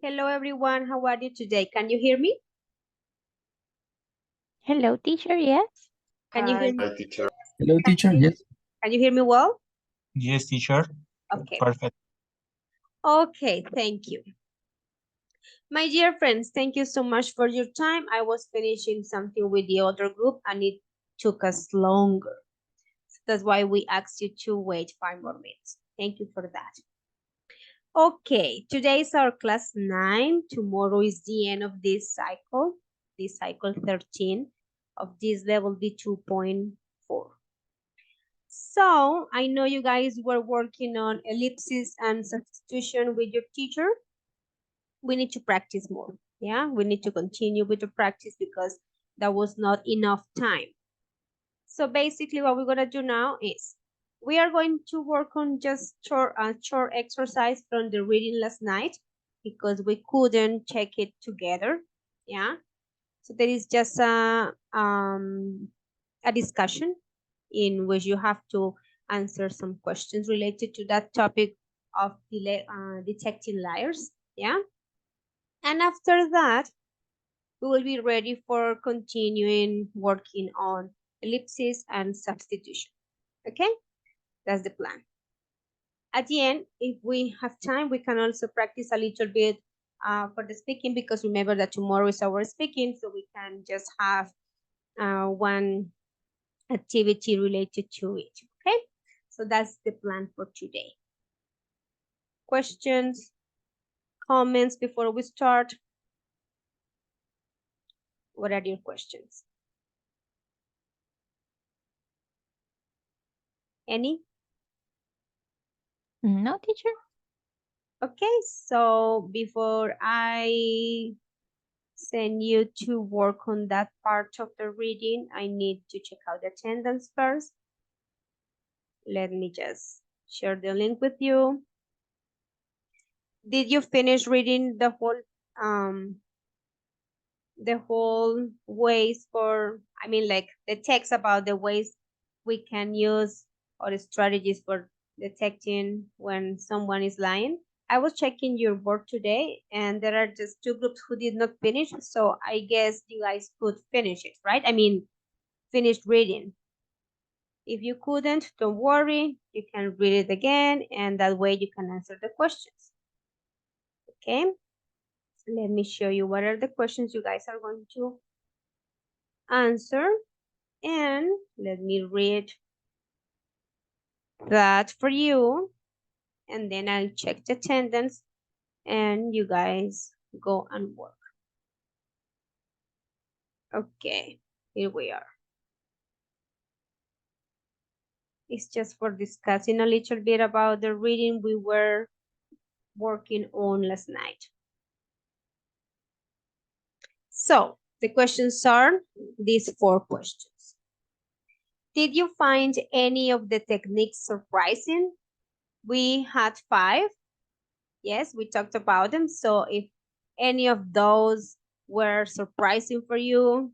Hello, everyone. How are you today? Can you hear me? Hello, teacher, yes? Can you hear Hi, me? teacher. Hello, Can teacher. you, Yes. can you hear me well? Yes, teacher. Okay. Perfect. Okay, thank you. My dear friends, thank you so much for your time. I was finishing something with the other group and it took us longer. So that's why we asked you to wait 5 more minutes. Thank you for that. Okay, today is our class 9. Tomorrow is the end of this cycle 13 of this level B2.4. So I know you guys were working on ellipsis and substitution with your teacher. We need to practice more. Yeah, we need to continue with the practice because that was not enough time. So basically what we're gonna do now is we are going to work on just short exercise from the reading last night because we couldn't check it together. Yeah. So there is just a discussion in which you have to answer some questions related to that topic of detecting liars. Yeah. And after that, we will be ready for continuing working on ellipsis and substitution. Okay, that's the plan. At the end, if we have time, we can also practice a little bit for the speaking because remember that tomorrow is our speaking, so we can just have one activity related to it. Okay, so that's the plan for today. Questions, comments before we start? What are your questions? Any? No, teacher? Okay, so before I send you to work on that part of the reading, I need to check out the attendance first. Let me just share the link with you. Did you finish reading the whole ways for, I mean, like the text about the ways we can use or the strategies for detecting when someone is lying? I was checking your board today and there are just two groups who did not finish. So I guess you guys could finish it, right? I mean, finish reading. If you couldn't, don't worry. You can read it again and that way you can answer the questions. Okay. Let me show you what are the questions you guys are going to answer. And let me read that for you. And then I'll check the attendance and you guys go and work. Okay, here we are. It's just for discussing a little bit about the reading we were working on last night. So the questions are these 4 questions. Did you find any of the techniques surprising? We had 5. Yes, we talked about them. So if any of those were surprising for you,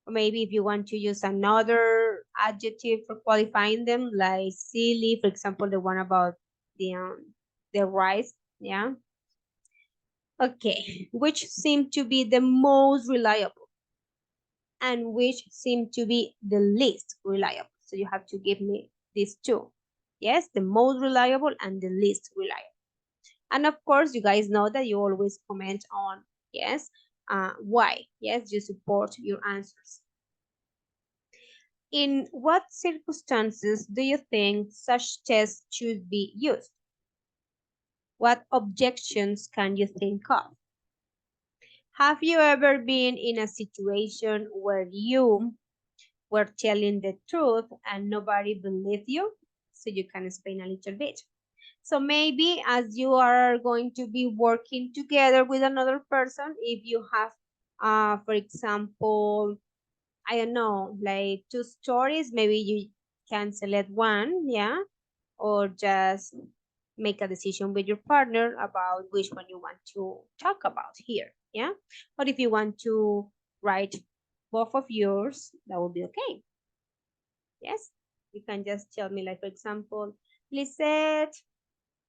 or maybe if you want to use another adjective for qualifying them, like silly, for example, the one about the rice, yeah. Okay, which seemed to be the most reliable and which seemed to be the least reliable. So you have to give me these 2. Yes, the most reliable and the least reliable. And of course, you guys know that you always comment on, yes, why. Yes, you support your answers. In what circumstances do you think such tests should be used? What objections can you think of? Have you ever been in a situation where you were telling the truth and nobody believed you? So you can explain a little bit. So maybe as you are going to be working together with another person, if you have, for example, I don't know, like 2 stories, maybe you can select one, yeah, or just make a decision with your partner about which one you want to talk about here, yeah. Or if you want to write both of yours, that will be okay. Yes, you can just tell me, like, for example, Lisette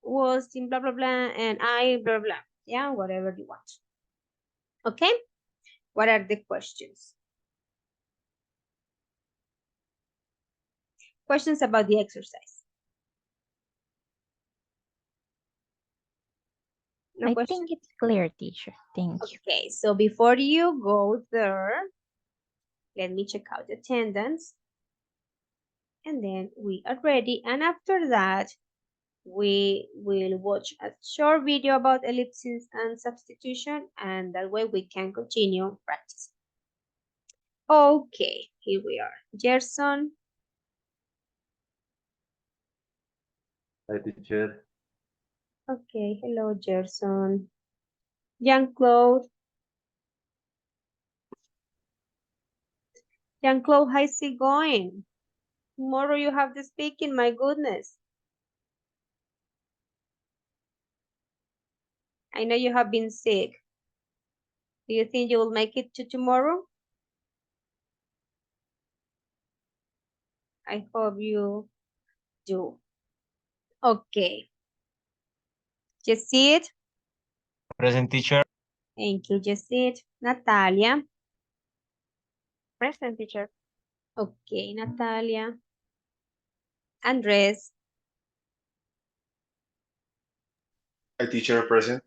was in blah blah blah and I blah blah. Yeah, whatever you want. Okay, what are the questions? Questions about the exercise. No I question? think it's clear, teacher. Thank you. Okay, so before you go there, let me check out the attendance. And then we are ready. And after that, we will watch a short video about ellipses and substitution, and that way we can continue practicing. Okay, here we are. Gerson. Hi, teacher. Okay, hello, Gerson. Jean-Claude. Jean-Claude, how's it going? Tomorrow you have the speaking, my goodness. I know you have been sick. Do you think you will make it to tomorrow? I hope you do. Okay. Jessit. Present, teacher. Thank you, Jessit. Natalia. Present, teacher. Okay, Natalia. Andres. Hi, teacher. Present.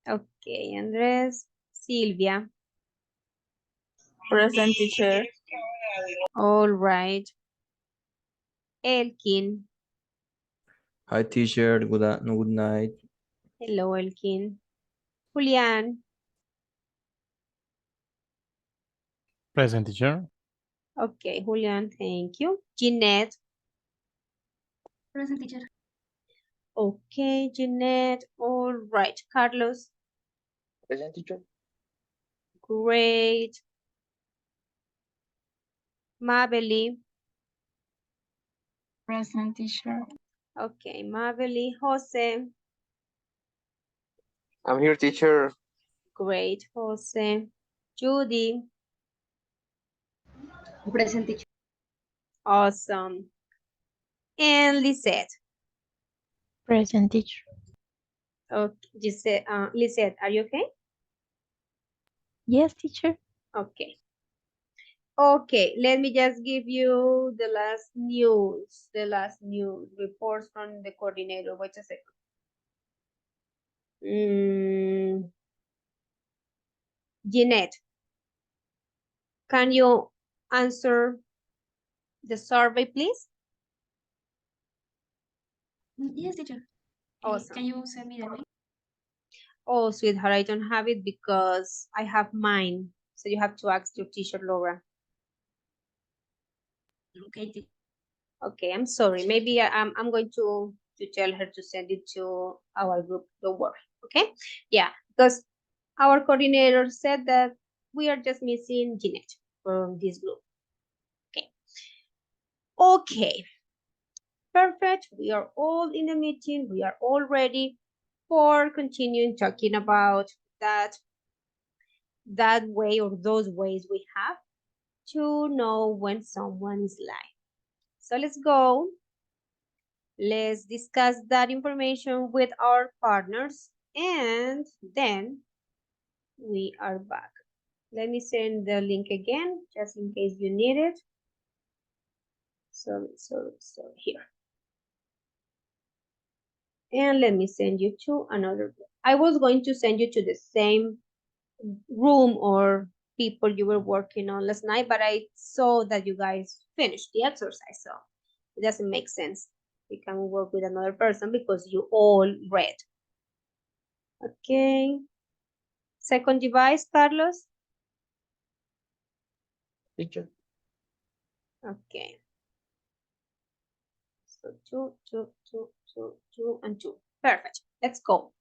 Okay, Andres. Silvia. Present, teacher. All right. Elkin. Hi, teacher. Good night. Hello, Elkin. Julian. Present, teacher. Okay, Julian, thank you. Jeanette. Present, teacher. Okay, Jeanette. All right. Carlos. Present, teacher. Great. Mabeli. Present, teacher. Okay, Mabeli. Jose. I'm here, teacher. Great, Jose. Judy. Present, teacher. Awesome. And Lisette. Present, teacher. Okay, Lisette, are you okay? Yes, teacher. Okay. Okay, let me just give you the last news reports from the coordinator. Wait a second. Jeanette, can you answer the survey, please? Yes, teacher. Awesome. Can you send me the link? Oh, sweetheart, I don't have it because I have mine. So you have to ask your teacher, Laura. Okay, teacher. Okay, I'm sorry. Maybe I'm going to tell her to send it to our group. Don't worry. Okay? Yeah, because our coordinator said that we are just missing Jeanette from this group. Okay. Okay. Perfect. We are all in the meeting. We are all ready for continuing talking about that way or those ways we have to know when someone is lying. So let's go. Let's discuss that information with our partners and then we are back. Let me send the link again just in case you need it. So here. And let me send you to another group. I was going to send you to the same room or people you were working on last night, but I saw that you guys finished the exercise, so it doesn't make sense. We can work with another person because you all read. Okay. Second device, Carlos. Teacher. Okay. So two, and two. Perfect. Let's go.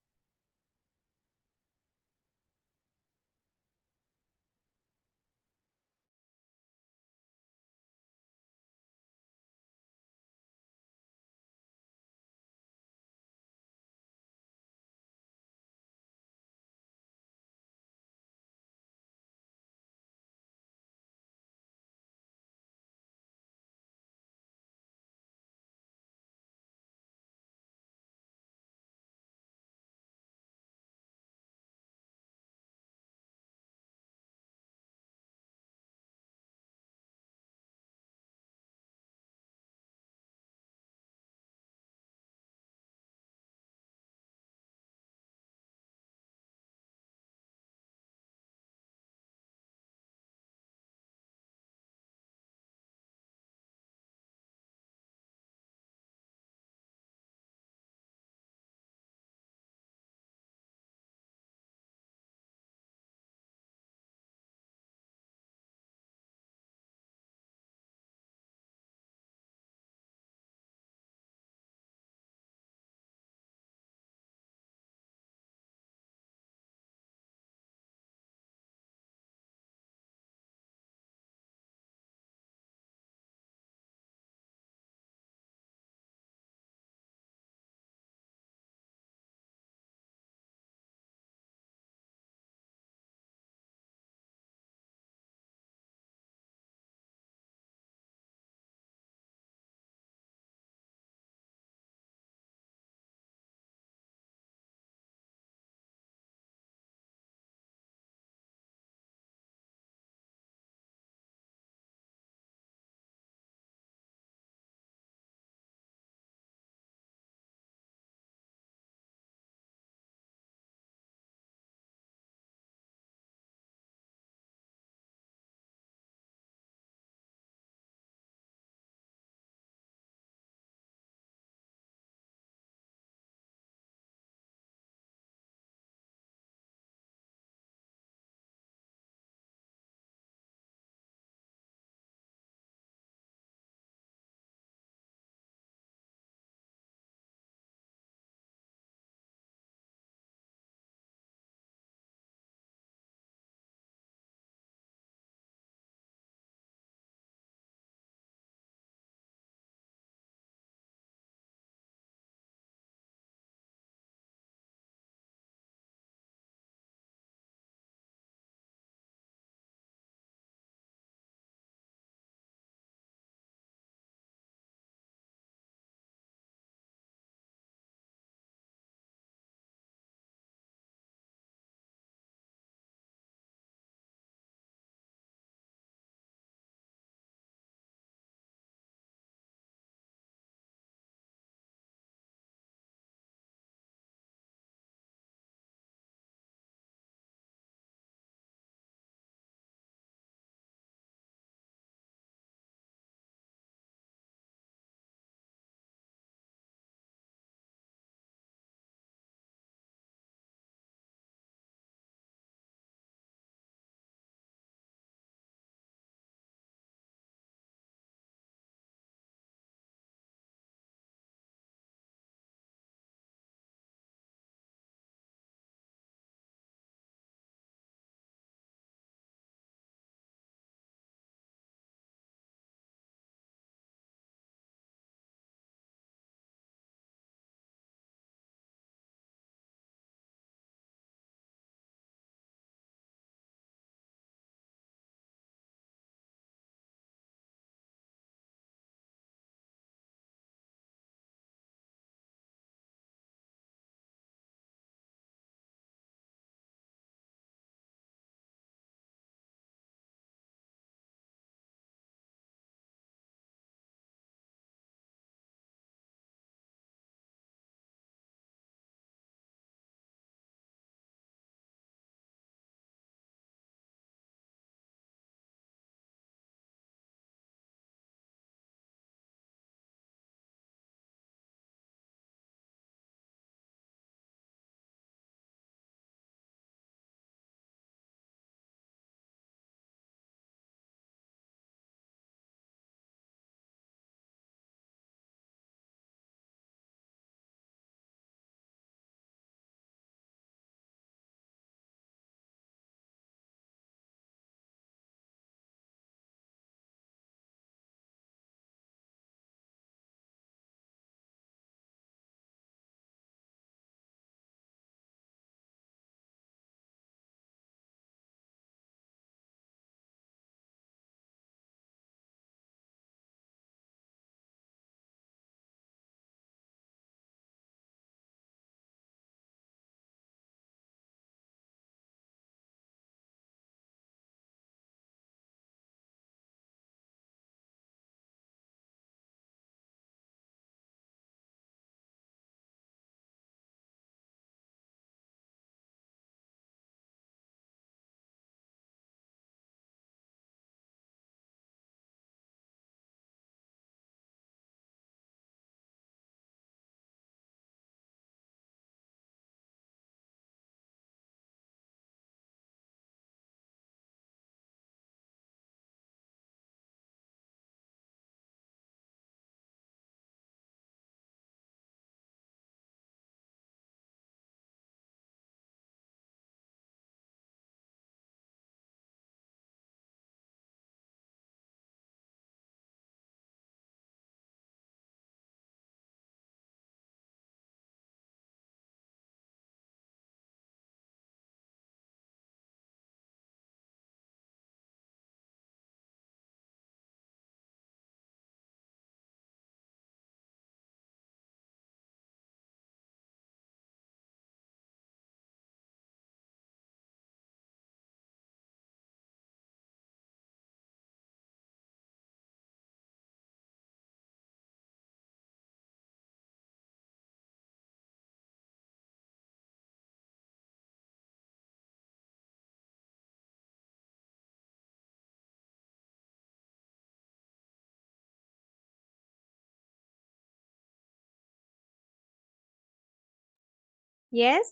Yes?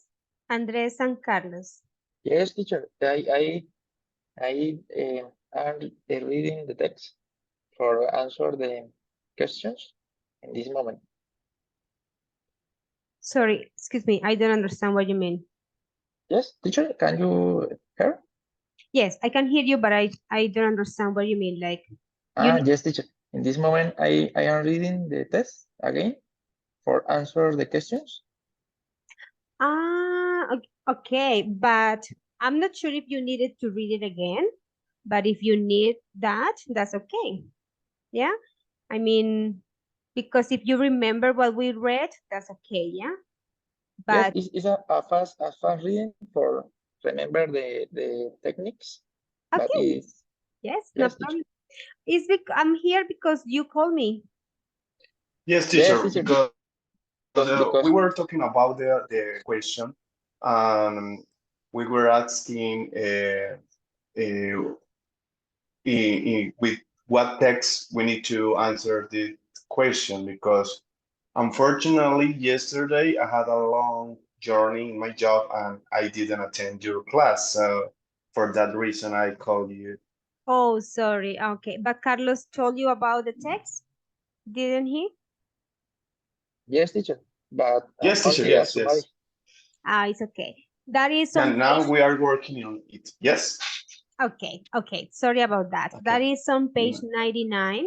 Andres and Carlos. Yes, teacher. I are reading the text for answer the questions in this moment. Sorry, excuse me, I don't understand what you mean. Yes, teacher, can you hear? Yes, I can hear you, but I don't understand what you mean. Like, you need, Yes, teacher. In this moment, I am reading the test again for answer the questions. okay, but I'm not sure if you needed to read it again, but if you need that, that's okay. Yeah, I mean, because if you remember what we read, that's okay, yeah? Yes, But it's a fast reading for remember the techniques, but okay, it's yes, no yes, teacher. problem. I'm here because you called me. Yes, Yes, teacher, teacher. because we Because were talking about the question, and we were asking with what text we need to answer the question, because unfortunately yesterday I had a long journey in my job and I didn't attend your class. So for that reason, I called you. Oh, sorry. Okay, but Carlos told you about the text, didn't he? yes, teacher. But Yes, teacher. only a Yes, summary. yes. It's okay. That is on And now page. we are working on it. Yes. Okay. Sorry about that. That Okay. is on page 99.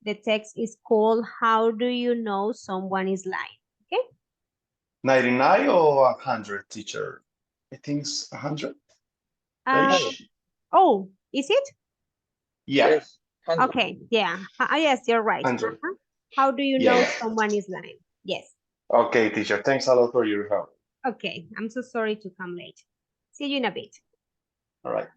The text is called How Do You Know Someone is Lying? Okay. 99 or 100, teacher? I think it's 100 Uh, page. oh, is it? Yeah, Yes, 100. Okay, yeah. Yes, you're right. 100. How do you Yeah, know yeah. someone is lying? Yes. Okay, teacher. Thanks a lot for your help. Okay, I'm so sorry to come late. See you in a bit. All right.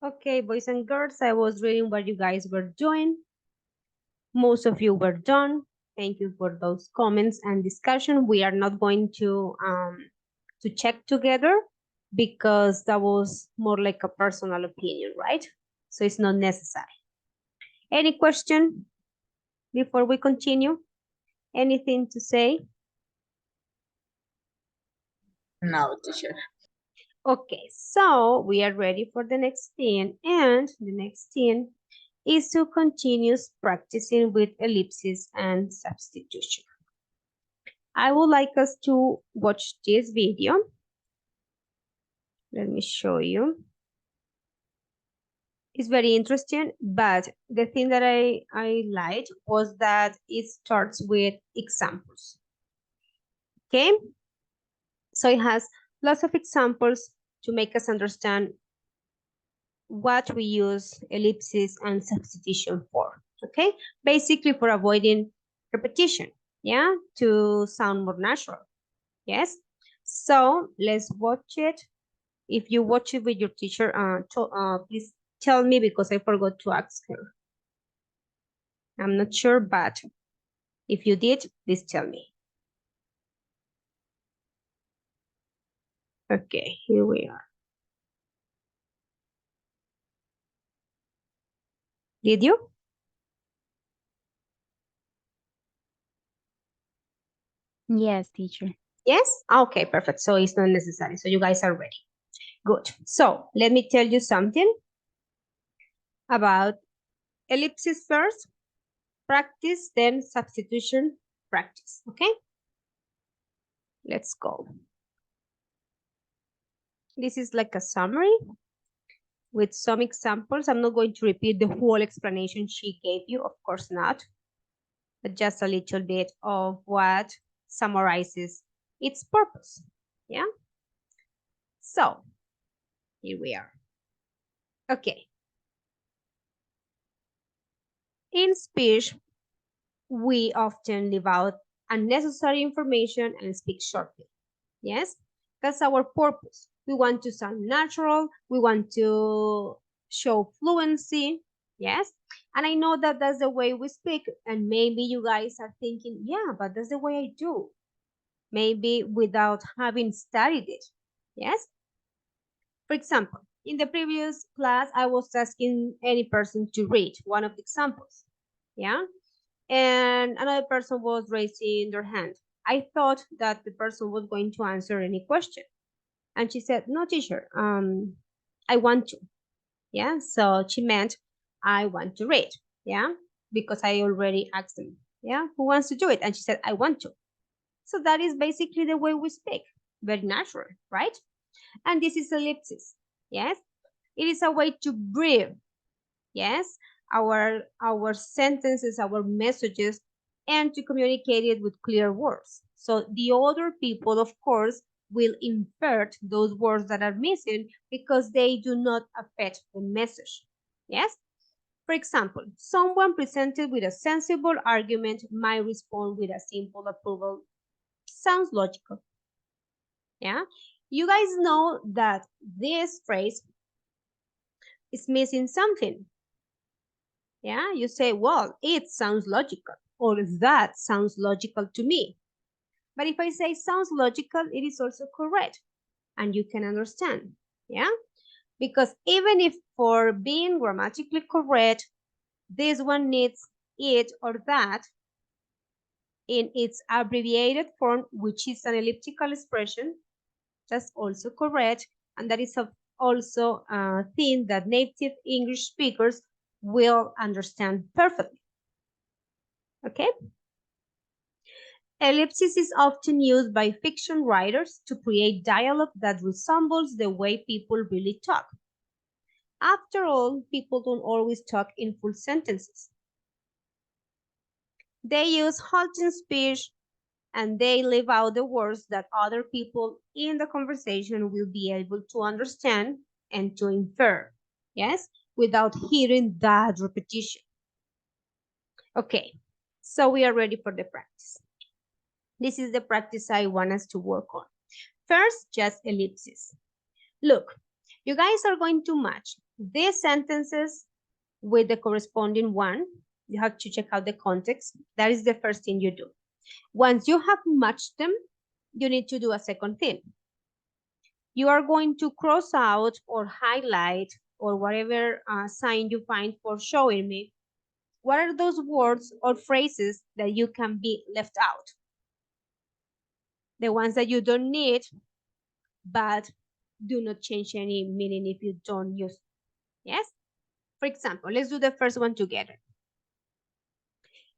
Okay, boys and girls, I was reading what you guys were doing. Most of you were done. Thank you for those comments and discussion. We are not going to check together because that was more like a personal opinion, right? So it's not necessary. Any question before we continue? Anything to say? No, teacher. Okay, so we are ready for the next thing, and the next thing is to continue practicing with ellipsis and substitution. I would like us to watch this video. Let me show you. It's very interesting, but the thing that I liked was that it starts with examples. Okay? So it has lots of examples to make us understand what we use ellipsis and substitution for. Okay? Basically for avoiding repetition, yeah? To sound more natural. Yes? So let's watch it. If you watch it with your teacher, please tell me because I forgot to ask her. I'm not sure, but if you did, please tell me. Okay, here we are. Did you? Yes, teacher. Yes? Okay, perfect. So it's not necessary. So you guys are ready. Good. So let me tell you something about ellipsis first, practice, then substitution, practice. Okay? Let's go. This is like a summary with some examples. I'm not going to repeat the whole explanation she gave you, of course not, but just a little bit of what summarizes its purpose. Yeah? So, here we are. Okay. In speech, we often leave out unnecessary information and speak shortly. Yes? That's our purpose. We want to sound natural. We want to show fluency. Yes? And I know that that's the way we speak. And maybe you guys are thinking, yeah, but that's the way I do. Maybe without having studied it. Yes? For example, in the previous class, I was asking any person to read one of the examples. Yeah? And another person was raising their hand. I thought that the person was going to answer any question. And she said, no, teacher, I want to. Yeah, so she meant I want to read. Yeah, because I already asked them, yeah, who wants to do it? And she said, I want to. So that is basically the way we speak. Very natural, right? And this is ellipsis. Yes, it is a way to breathe. Yes, our sentences, our messages, and to communicate it with clear words. So the other people, of course, will invert those words that are missing because they do not affect the message. Yes? For example, someone presented with a sensible argument might respond with a simple approval. Sounds logical. Yeah? You guys know that this phrase is missing something. Yeah, you say, well, it sounds logical, or that sounds logical to me. But if I say sounds logical, it is also correct, and you can understand. Yeah, because even if for being grammatically correct, this one needs it or that in its abbreviated form, which is an elliptical expression, that's also correct, and that is also a thing that native English speakers will understand perfectly. Okay? Ellipsis is often used by fiction writers to create dialogue that resembles the way people really talk. After all, people don't always talk in full sentences. They use halting speech and they leave out the words that other people in the conversation will be able to understand and to infer, yes, without hearing that repetition. Okay, so we are ready for the practice. This is the practice I want us to work on. First, just ellipsis. Look, You guys are going to match these sentences with the corresponding one. You have to check out the context. That is the first thing you do. Once you have matched them, you need to do a second thing. You are going to cross out or highlight or whatever sign you find for showing me what are those words or phrases that you can be left out. The ones that you don't need, but do not change any meaning if you don't use. Yes? For example, let's do the first one together.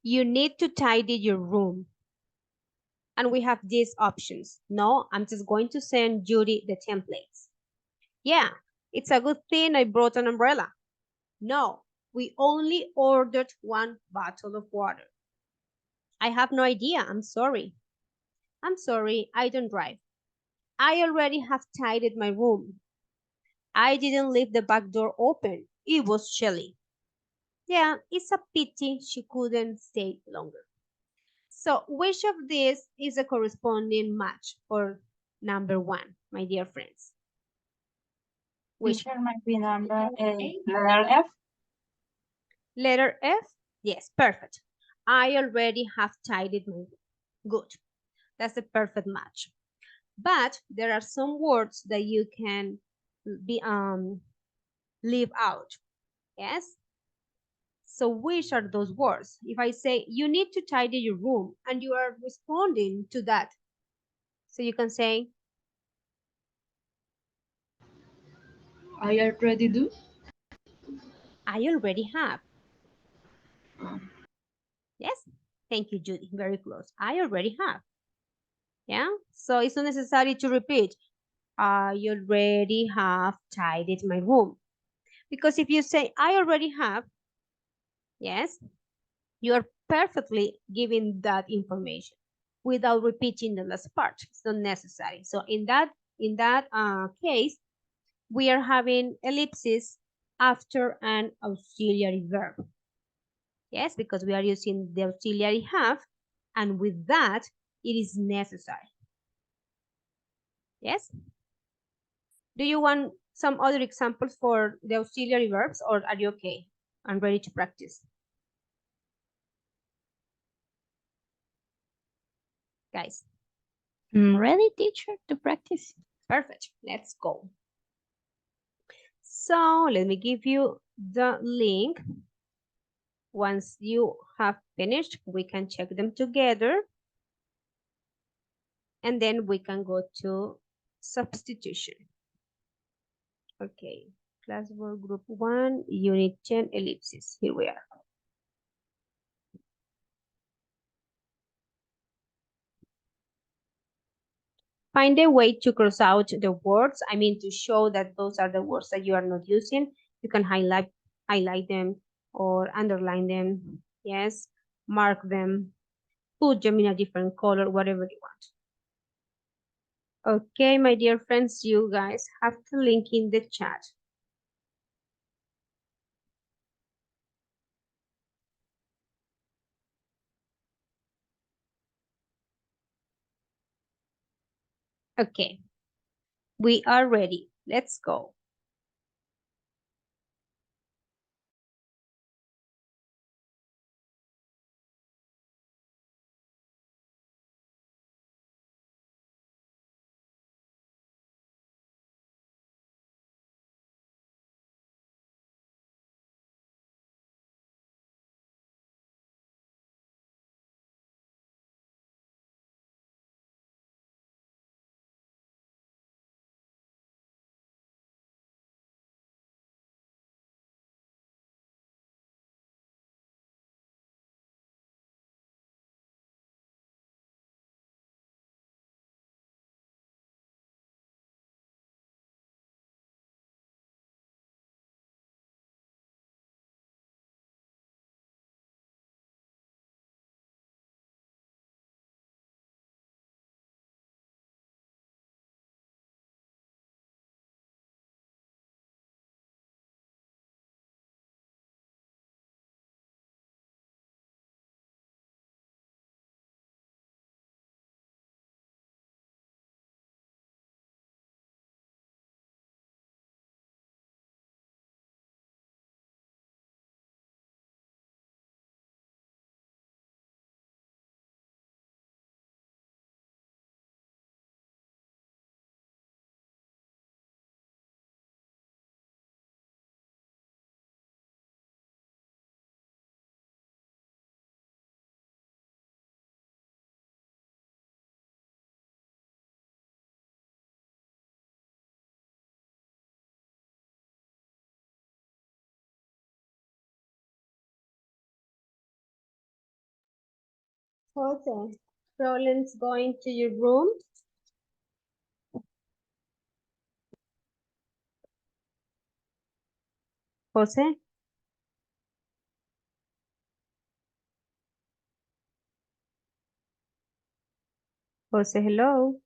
You need to tidy your room. And we have these options. No, I'm just going to send Judy the templates. Yeah, it's a good thing I brought an umbrella. No, we only ordered one bottle of water. I have no idea, I'm sorry. I'm sorry, I don't drive. I already have tidied my room. I didn't leave the back door open. It was chilly. Yeah, it's a pity she couldn't stay longer. So which of these is a corresponding match for number one, my dear friends? Which Teacher might be number letter F. letter F? Yes, perfect. I already have tidied my room. Good. That's a perfect match. But there are some words that you can be leave out. Yes? So which are those words? If I say you need to tidy your room and you are responding to that. So you can say I already do. I already have. Yes? Thank you, Judy. Very close. I already have. Yeah? So it's not necessary to repeat. I already have tidied my room. Because if you say I already have, yes, you are perfectly giving that information without repeating the last part. It's not necessary. So in that case, we are having ellipses after an auxiliary verb. Yes, because we are using the auxiliary have, and with that, it is necessary. Yes? Do you want some other examples for the auxiliary verbs, or are you okay? I'm ready to practice. Guys, Ready, teacher, to practice? perfect. Let's go. So let me give you the link. Once you have finished, we can check them together. And then we can go to substitution. Okay, classwork group 1, unit 10, ellipses. Here we are. Find a way to cross out the words. I mean, to show that those are the words that you are not using. You can highlight them or underline them. Yes, mark them, put them in a different color, whatever you want. Okay, my dear friends, you guys have the link in the chat. Okay, we are ready. Let's go. Jose, Roland's going to your room. Jose? Jose, hello.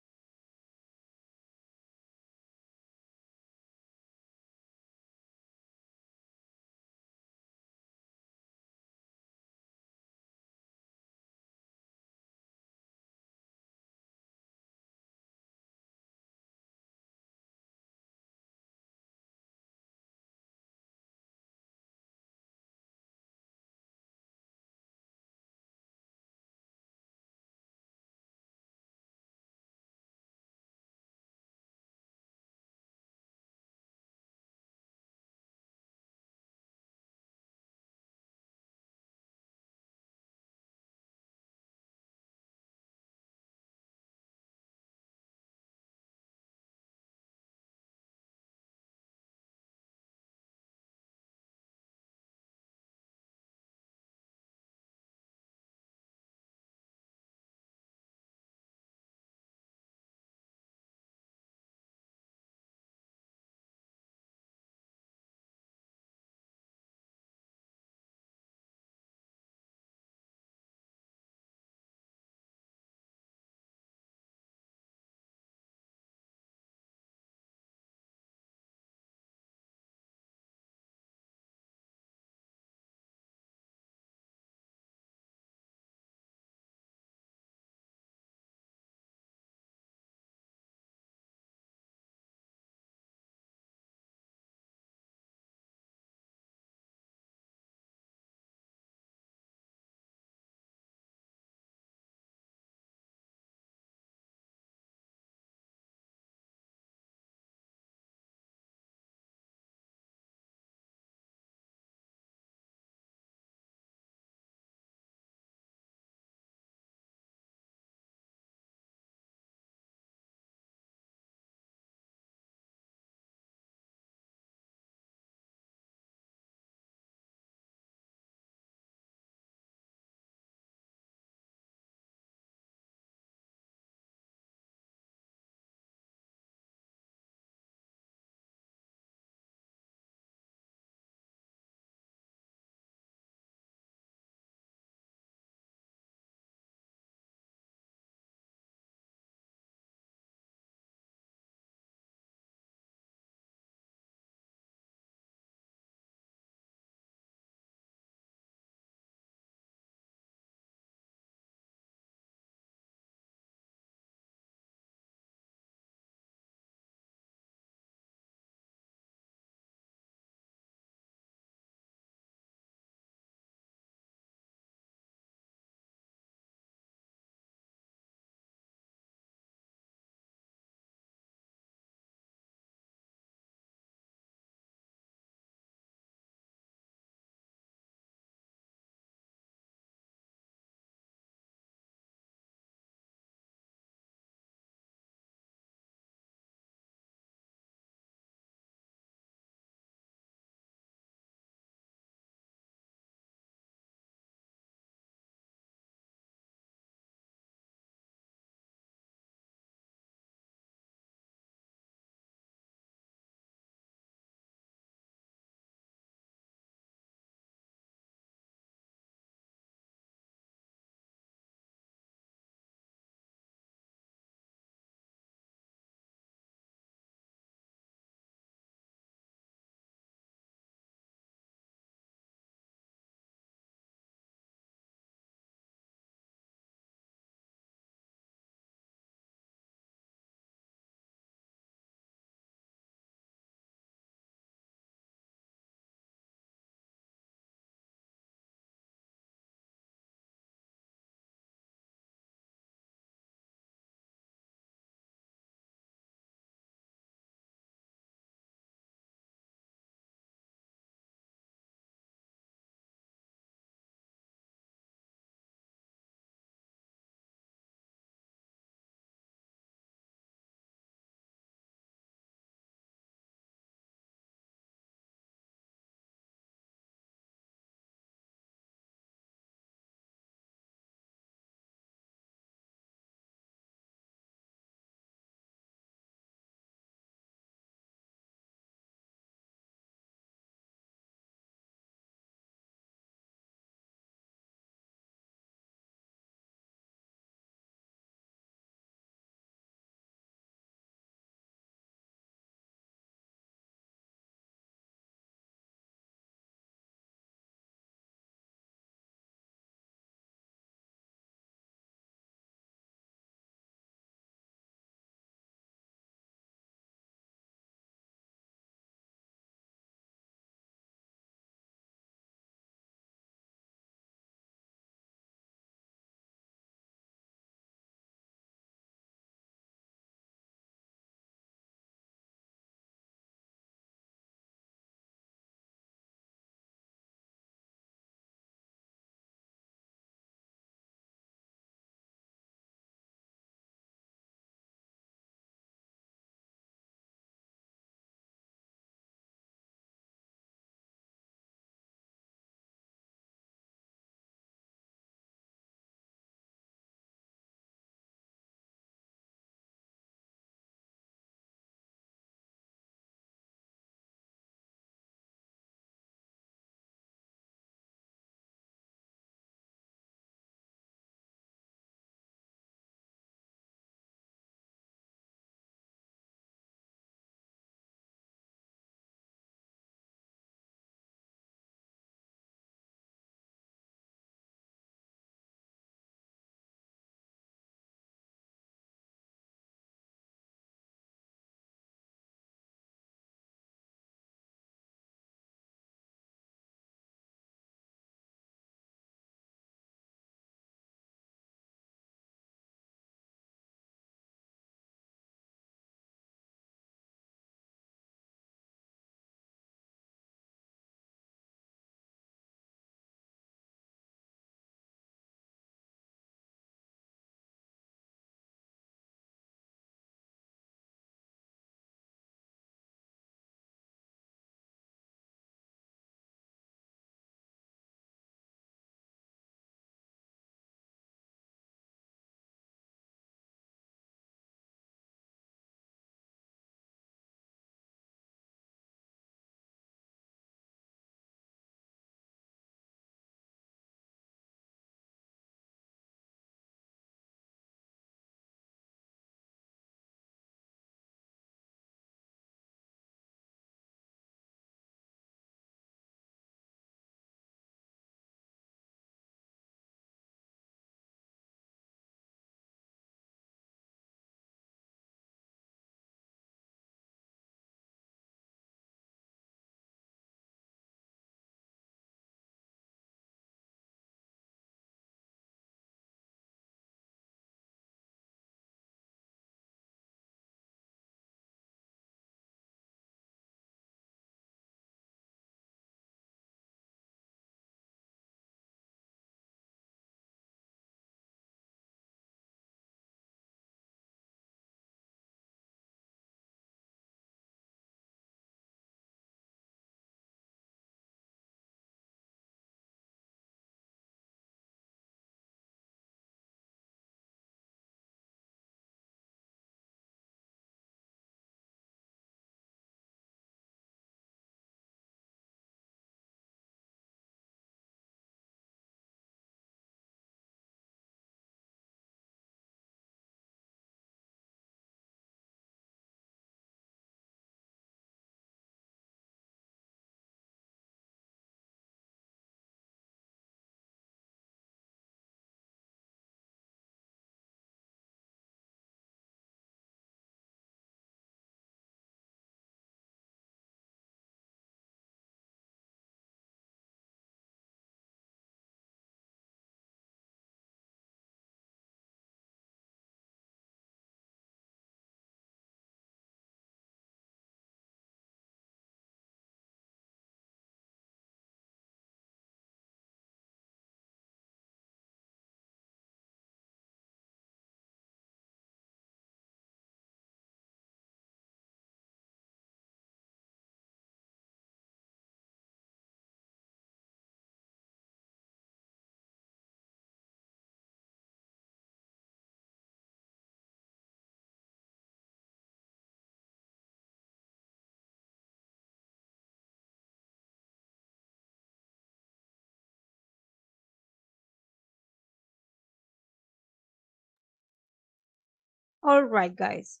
All right, guys.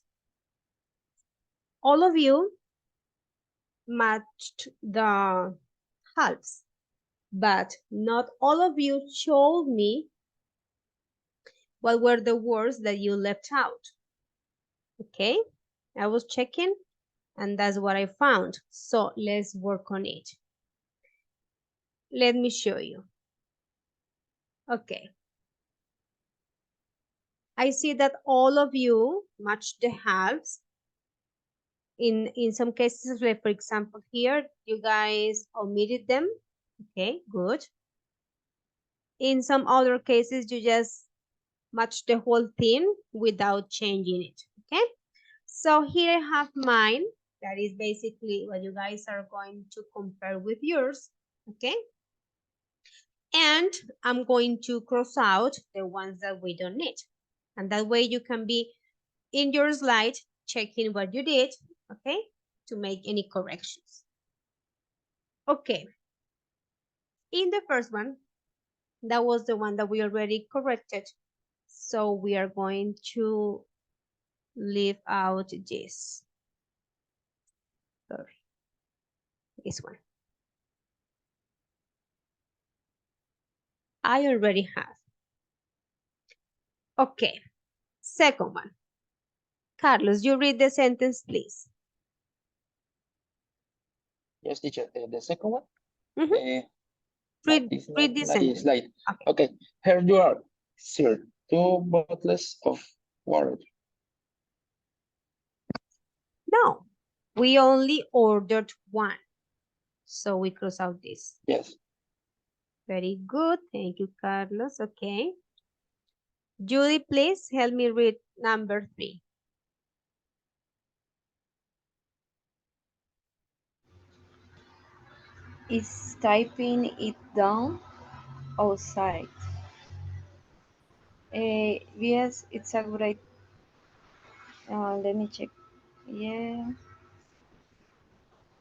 All of you matched the halves, but not all of you showed me what were the words that you left out. Okay, I was checking and that's what I found. So let's work on it. Let me show you. Okay. I see that all of you matched the halves. In some cases, like for example here, you guys omitted them. Okay, good. In some other cases, you just match the whole thing without changing it. Okay, so here I have mine. That is basically what you guys are going to compare with yours. Okay, and I'm going to cross out the ones that we don't need, and that way you can be in your slide checking what you did. Okay, to make any corrections. Okay, in the first one, that was the one that we already corrected. So we are going to leave out this. Sorry, this one. I already have. Okay, second one. Carlos, you read the sentence, please. Yes, teacher. The second one. Mhm. But Read, it's read not this my sentence. slide. Okay. Okay. Here you are, sir. 2 bottles of water. No, we only ordered one. So we cross out this. Yes. Very good. Thank you, Carlos. Okay. Judy, please help me read number 3. Is typing it down outside. Yes, it's a great. Let me check. Yeah.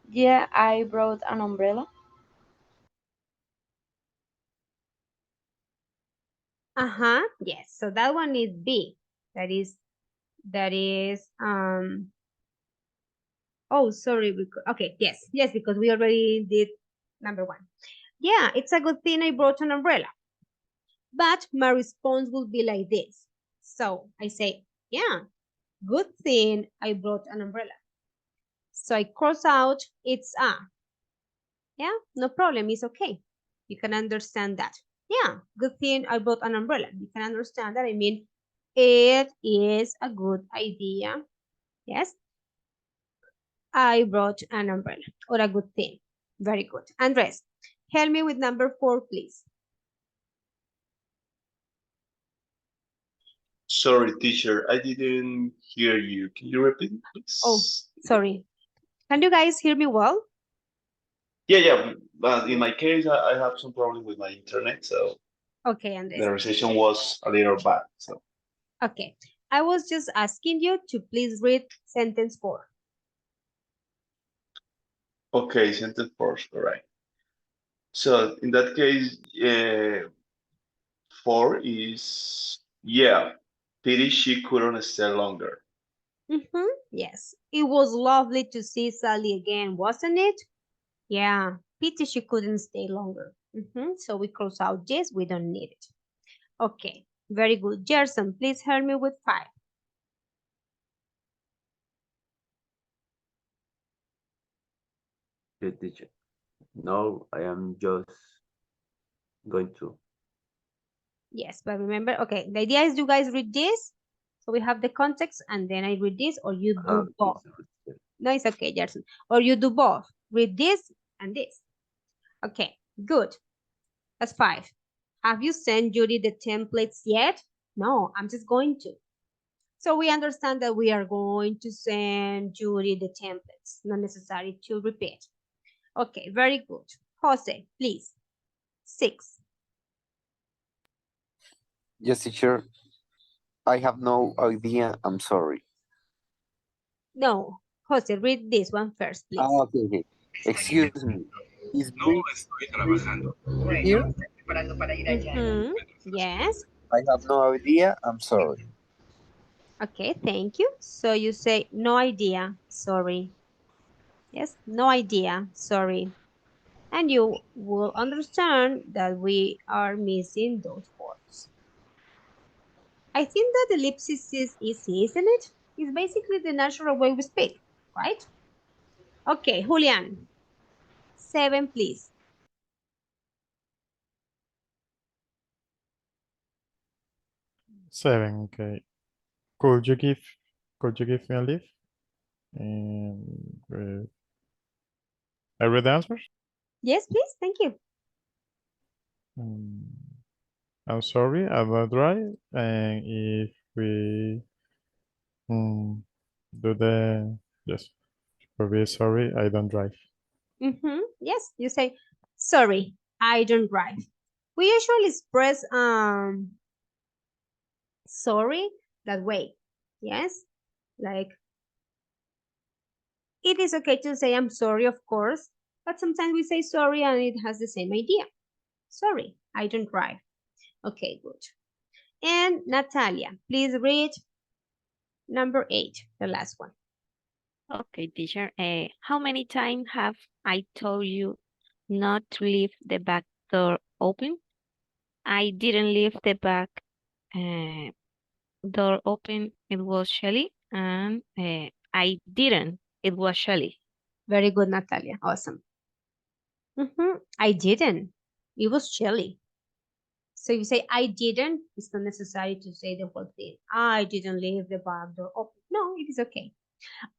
Yeah, I brought an umbrella. Yes. So that one is B. That is oh, sorry. Okay. Yes, because we already did number 1. Yeah, it's a good thing I brought an umbrella. But my response will be like this. So I say, yeah, good thing I brought an umbrella. So I cross out it's a. Yeah, no problem. It's okay. You can understand that. Yeah, good thing I brought an umbrella. You can understand that. I mean, it is a good idea. Yes, I brought an umbrella or a good thing. Very good. Andres, help me with number 4, please. Sorry, teacher, I didn't hear you. Can you repeat, please? Oh, sorry. Can you guys hear me well? Yeah. But in my case, I have some problem with my internet, so Okay, Andres. the reception was a little bad. So Okay. I was just asking you to please read sentence 4. okay, sentence first, correct. So in that case, 4 is yeah. Pity she couldn't stay longer. Yes. It was lovely to see Sally again, wasn't it? Yeah. Pity she couldn't stay longer. So we cross out this. We don't need it. Okay. Very good. Gerson, please help me with 5. The teacher. No, I am just going to. Yes, but remember, okay, the idea is you guys read this. So we have the context and then I read this or you do both. No, it's okay, Gerson. Or you do both. Read this and this. Okay, good. That's 5. Have you sent Judy the templates yet? No, I'm just going to. So we understand that we are going to send Judy the templates. Not necessary to repeat. Okay, very good. Jose, please. 6. Yes, teacher. I have no idea. I'm sorry. No, Jose, read this one first, please. Okay. Excuse me. Is Brit here? Yes. I have no idea. I'm sorry. Okay, thank you. So you say no idea, sorry. Yes, no idea, sorry. And you will understand that we are missing those words. I think that ellipsis is easy, isn't it? It's basically the natural way we speak, right? Okay, Julian, 7, please. 7. Okay. Could you give me a lift? And I read the answers. Yes, please, thank you. Mm, I'm sorry about right. And if we do the yes, for be sorry, I don't drive. Yes, you say, sorry, I don't drive. We usually express sorry that way. Yes, like it is okay to say I'm sorry, of course, but sometimes we say sorry and it has the same idea. Sorry, I don't drive. Okay, good. And Natalia, please read number 8, the last one. Okay, teacher. How many times have I told you not to leave the back door open? I didn't leave the back uh, door open. It was Shelly, and I didn't. It was Shelly. Very good, Natalia. Awesome. I didn't. It was chilly. So you say I didn't, it's not necessary to say the whole thing. I didn't leave the back door open. No, it is okay.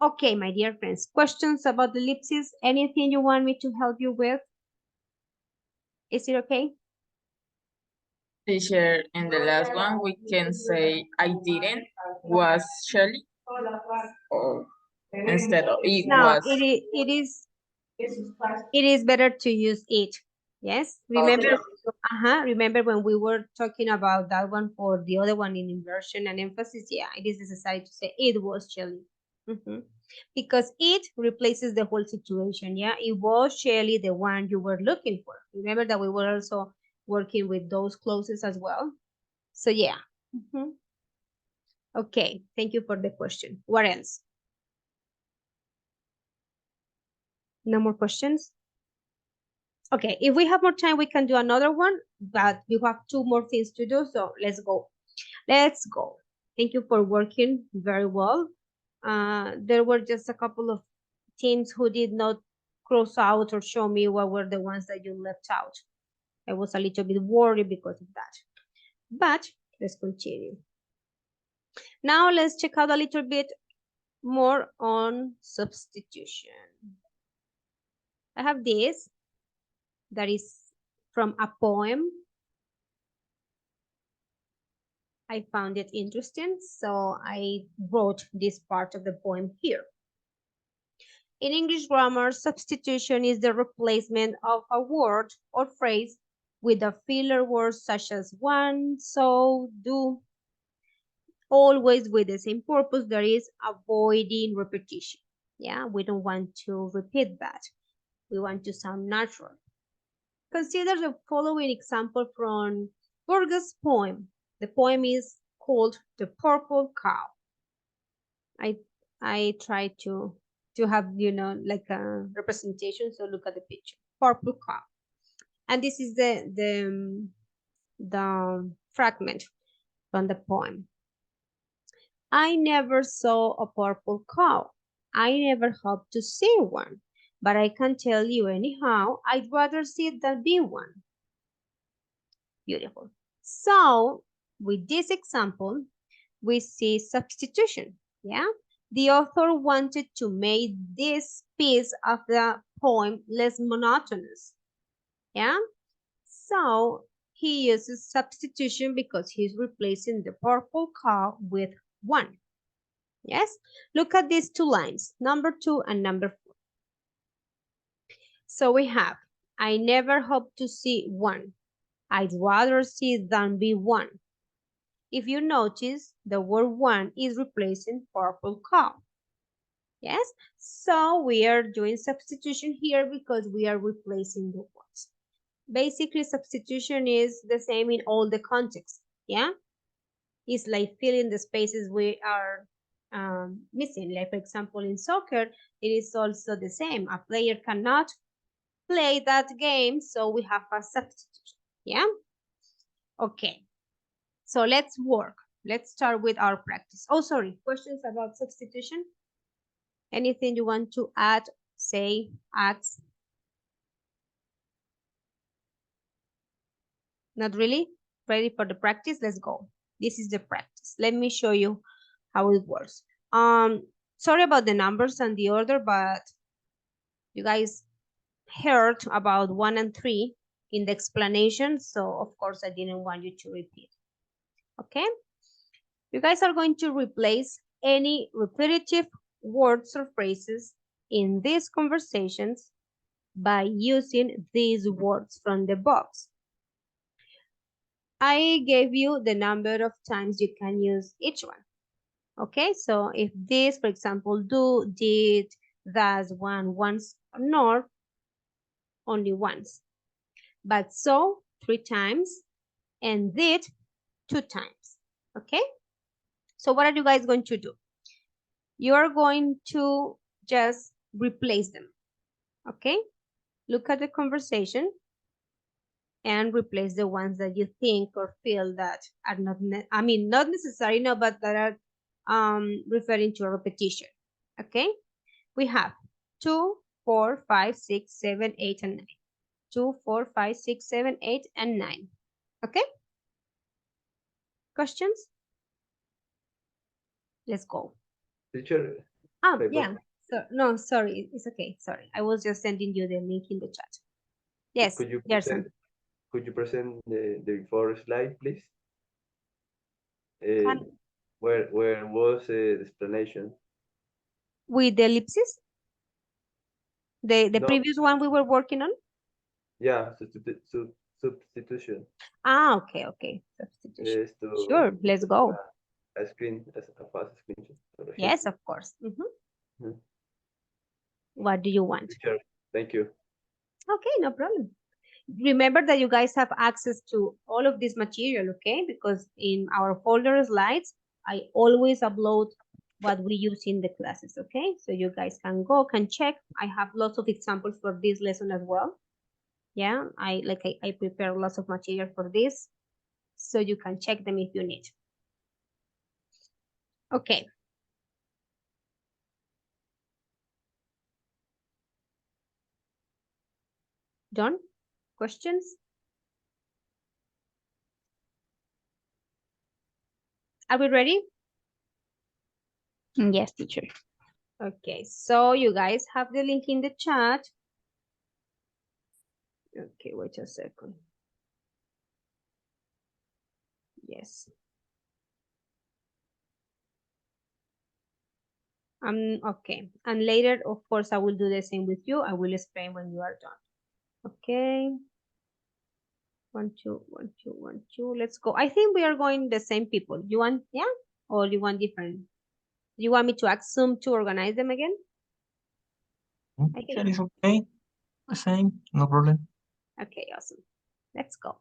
Okay, my dear friends, questions about the ellipsis? Anything you want me to help you with? Is it okay? Teacher, in the last one, we can say I didn't was Shelly or instead of it No, was. it is better to use it. Yes, remember, remember when we were talking about that one for the other one in inversion and emphasis? Yeah, it is necessary to say it was Shelly. Because it replaces the whole situation. Yeah, it was Shelly the one you were looking for. Remember that we were also working with those clauses as well. So yeah. Okay, thank you for the question. What else? No more questions? Okay, if we have more time, we can do another one, but we have 2 more things to do, so let's go. Let's go. Thank you for working very well. There were just a couple of teams who did not cross out or show me what were the ones that you left out. I was a little bit worried because of that. But let's continue. Now let's check out a little bit more on substitution. I have this that is from a poem. I found it interesting, so I wrote this part of the poem here. In English grammar, substitution is the replacement of a word or phrase with a filler word such as want, so, do, always with the same purpose, that is avoiding repetition. Yeah, we don't want to repeat that. We want to sound natural. Consider the following example from Burger's poem. The poem is called The Purple Cow. I try to have, like a representation, so look at the picture. Purple cow. And this is the fragment from the poem. I never saw a purple cow. I never hope to see one, but I can tell you anyhow, I'd rather see it than be one. Beautiful. So with this example, we see substitution. Yeah, the author wanted to make this piece of the poem less monotonous. Yeah, so he uses substitution because he's replacing the purple cow with one. Yes, look at these 2 lines, number 2 and number 4. So we have, I never hope to see one. I'd rather see than be one. If you notice, the word one is replacing purple cow. Yes, so we are doing substitution here because we are replacing the words. Basically, substitution is the same in all the contexts. Yeah, is like filling the spaces we are missing. Like, for example, in soccer, it is also the same. A player cannot play that game, so we have a substitute. Yeah? Okay. So let's work. Let's start with our practice. Oh, sorry. Questions about substitution? Anything you want to add, say, ask? Not really? Ready for the practice? Let's go. This is the practice. Let me show you how it works. Sorry about the numbers and the order, but you guys heard about 1 and 3 in the explanation, so of course I didn't want you to repeat. Okay? You guys are going to replace any repetitive words or phrases in these conversations by using these words from the box. I gave you the number of times you can use each one. Okay, so if this, for example, do, did, does, one, once, nor, only once. But so, 3 times, and did, 2 times. Okay? So what are you guys going to do? You are going to just replace them. Okay? Look at the conversation and replace the ones that you think or feel that are not, not necessary, no, but that are referring to a repetition. Okay? We have 2, 4, 5, 6, 7, 8, and 9. 2, 4, 5, 6, 7, 8, and 9. Okay? Questions? Let's go. Teacher, Yeah. So, no, sorry. It's okay. Sorry. I was just sending you the link in the chat. Yes, could you Gerson. present the first slide, please? Can, Where was the explanation? with the ellipsis? The No. previous one we were working on? Yeah, substitution. Okay, okay. Substitution. Is to Sure, let's go. a fast screenshot. Yes, of course. Mhm. What do you want? Teacher, thank you. Okay, no problem. Remember that you guys have access to all of this material, okay? Because in our folder slides, I always upload what we use in the classes, okay? So you guys can check. I have lots of examples for this lesson as well. Yeah, I prepare lots of material for this, so you can check them if you need. Okay. Done? Questions? Are we ready? Yes, teacher. Okay, so you guys have the link in the chat. Okay, wait a second. Yes. Okay, and later, of course, I will do the same with you. I will explain when you are done. Okay. 1, 2, 1, 2, 1, 2. Let's go. I think we are going the same people. You want, yeah? Or you want different? You want me to ask Zoom to organize them again? That is okay. The same, no problem. Okay, awesome. Let's go.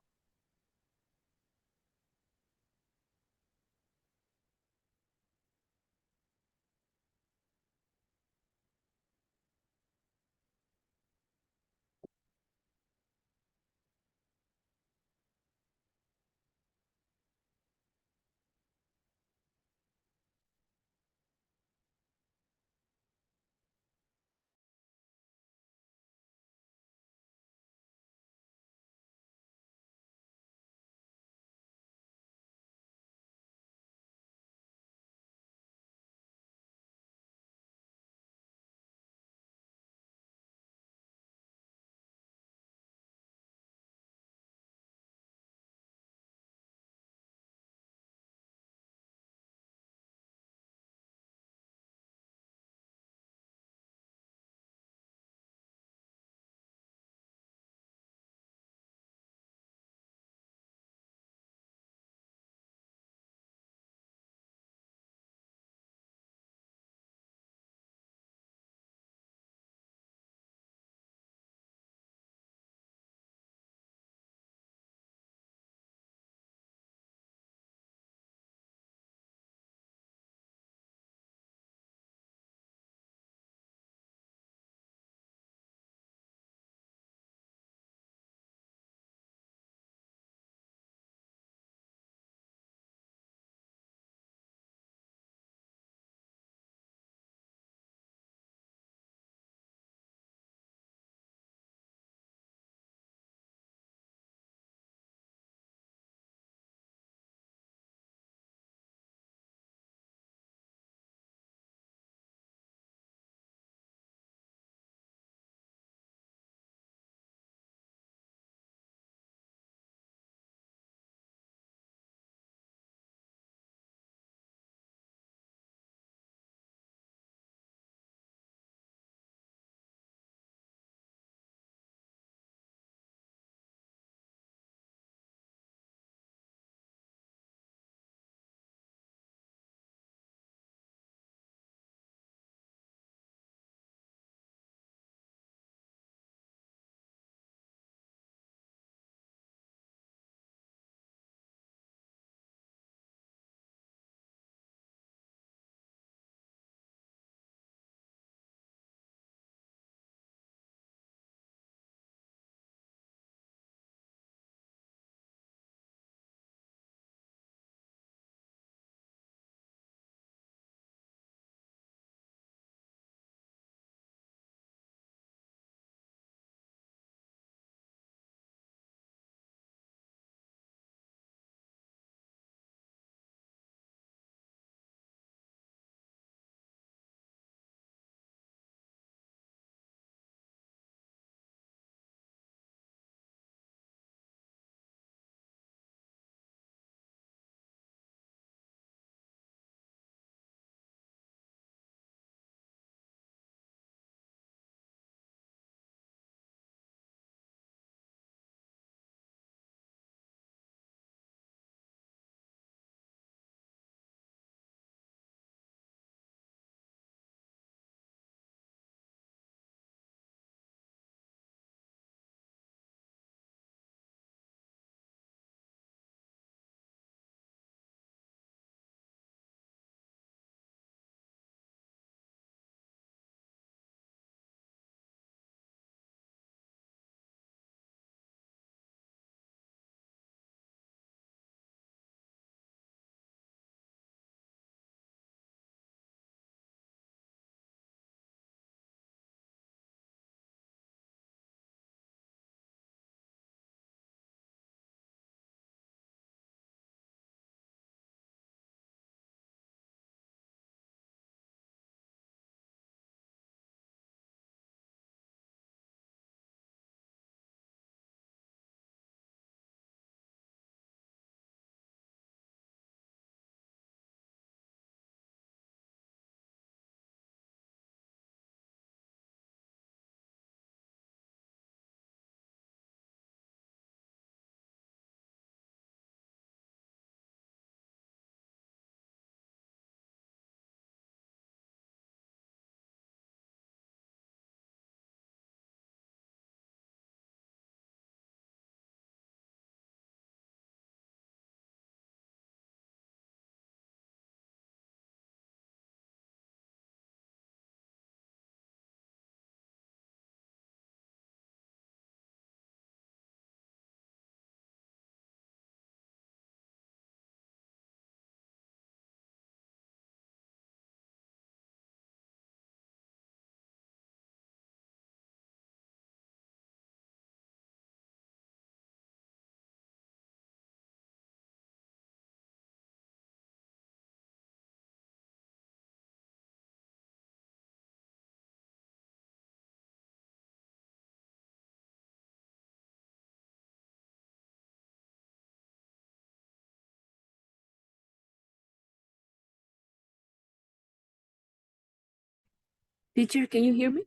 Teacher, can you hear me?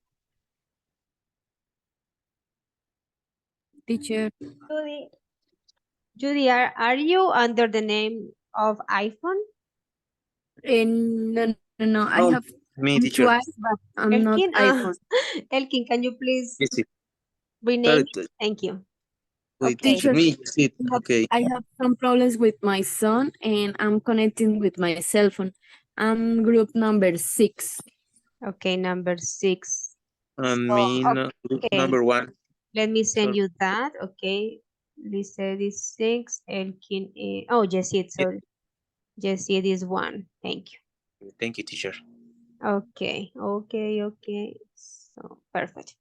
Teacher. Judy, are you under the name of iPhone? No. I No, have me, come teacher. twice, but I'm not Elkin, iPhone. Elkin, can you please Yes, it. rename? Thank you. Wait, Okay. teacher, Teacher, me, yes, it. Okay. I have some problems with my son and I'm connecting with my cell phone. I'm group number 6. Okay, number 6. I So, mean, group okay, number 1. let me send Sorry. you that. Okay, Lisa is 6, Elkin is, oh, Jessie, sorry. Jessie is 1. Thank you. Thank you, teacher. Okay. So, perfect.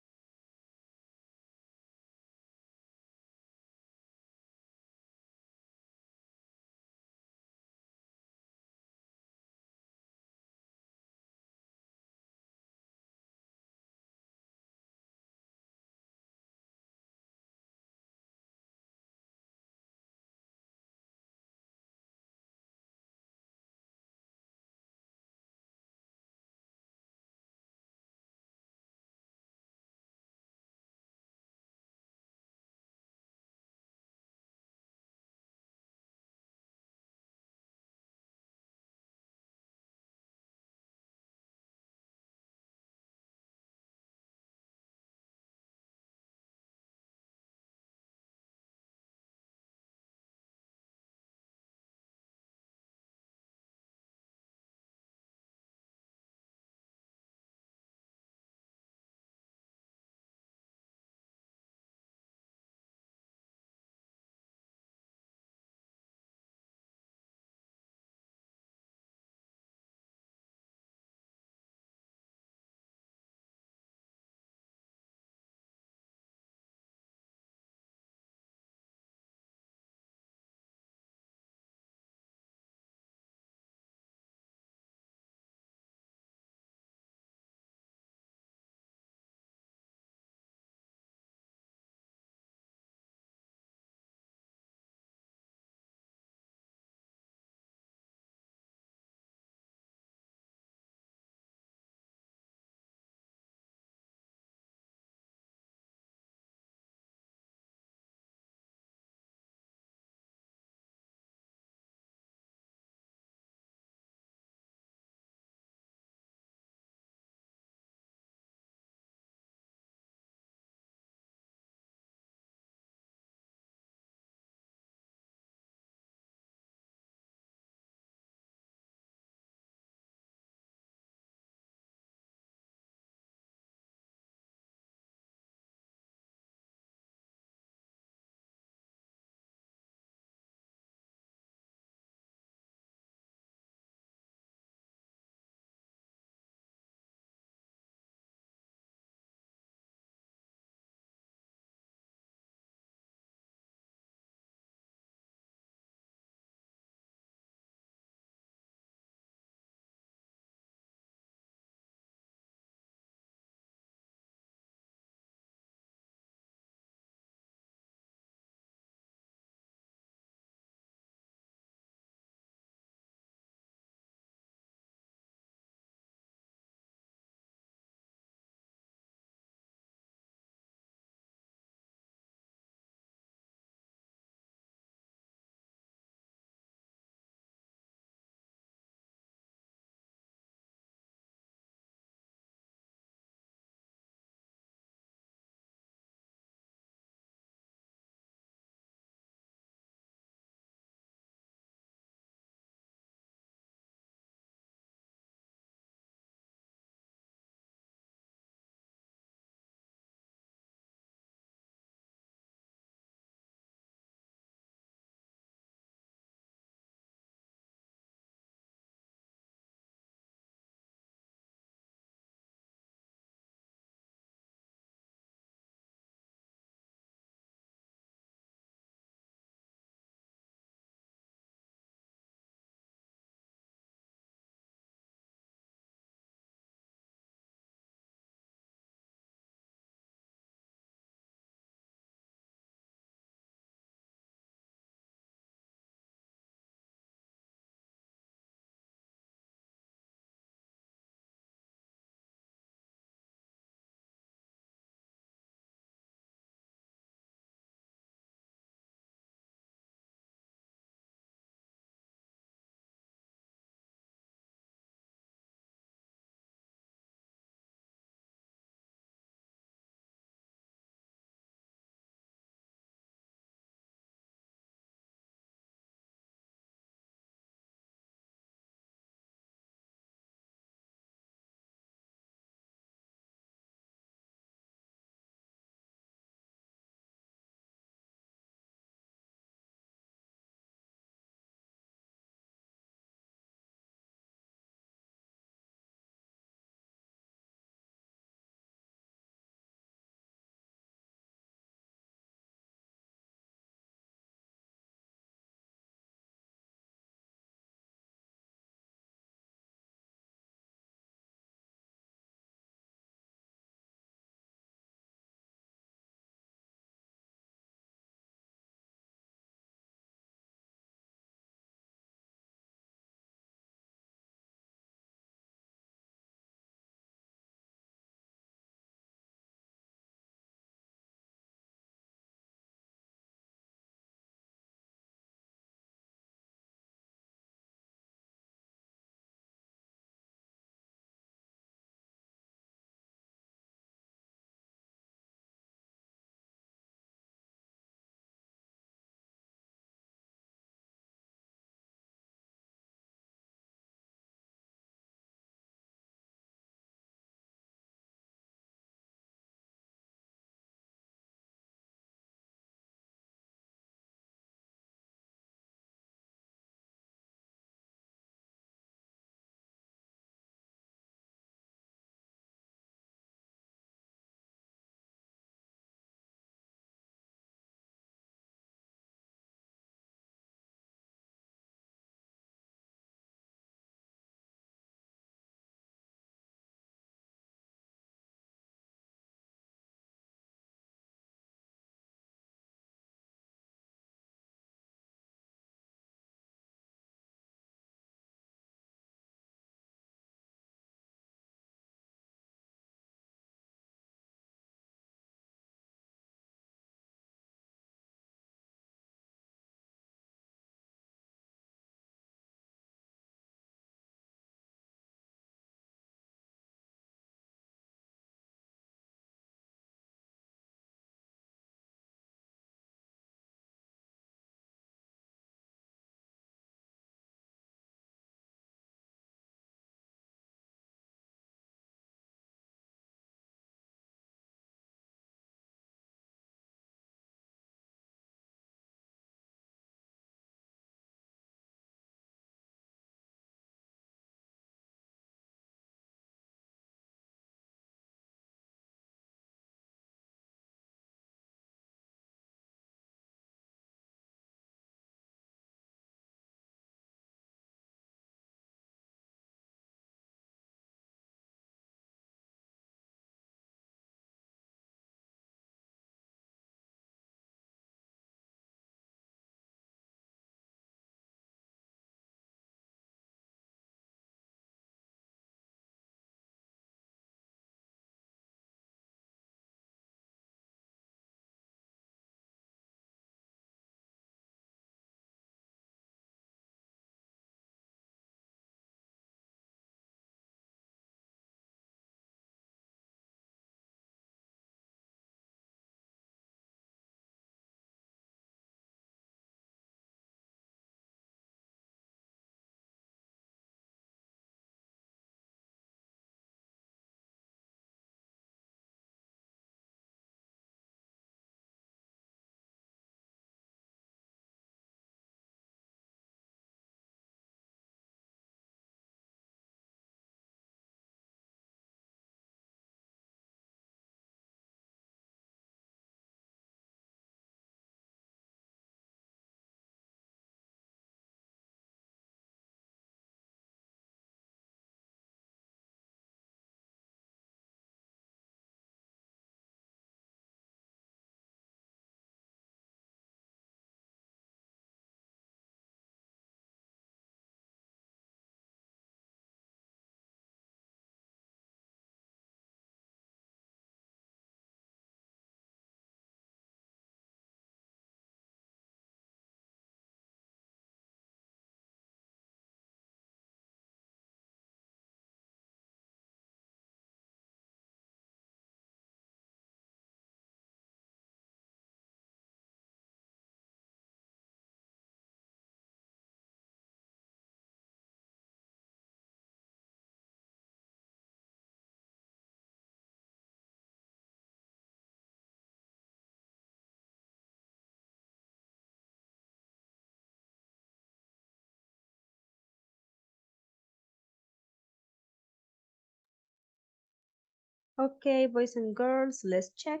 Okay, boys and girls, let's check.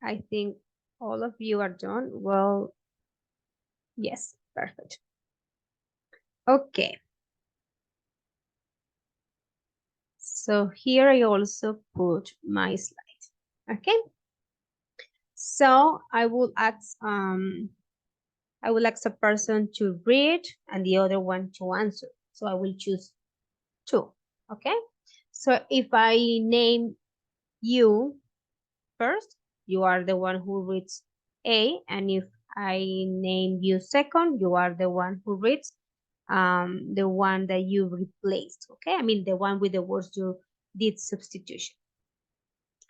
I think all of you are done. Well, yes, perfect. Okay. So here I also put my slide. Okay. So I will ask a person to read and the other one to answer. So I will choose two. Okay. So if I name you first, you are the one who reads A, and if I name you second, you are the one who reads the one that you replaced. Okay, I mean the one with the words you did substitution.